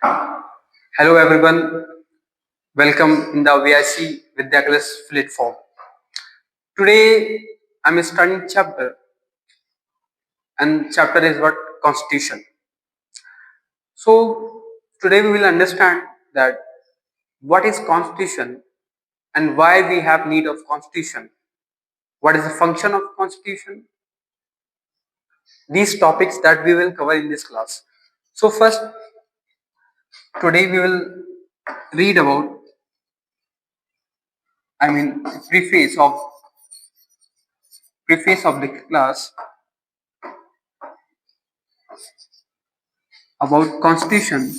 Hello everyone, welcome in the VIC Vidyakla's platform. Today I'm starting chapter and chapter is what constitution. So today we will understand that what is constitution and why we have need of constitution. What is the function of constitution? These topics that we will cover in this class. So first today we will read about preface of the class about constitution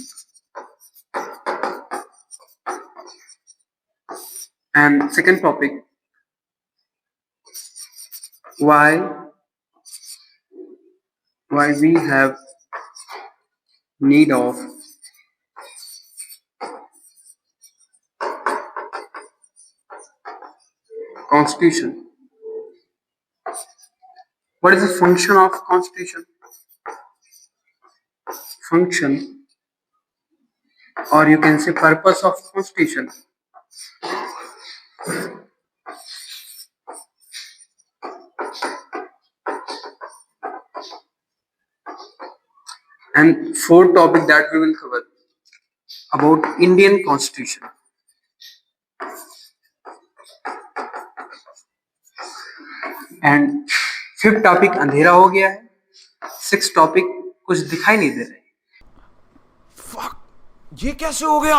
and second topic why we have need of constitution. What is the function of constitution? Function, or you can say purpose of constitution. And fourth topic that we will cover about Indian constitution. And fifth topic अंधेरा हो गया है. Six topic कुछ दिखाई नहीं दे रहे. Fuck, ये कैसे हो गया?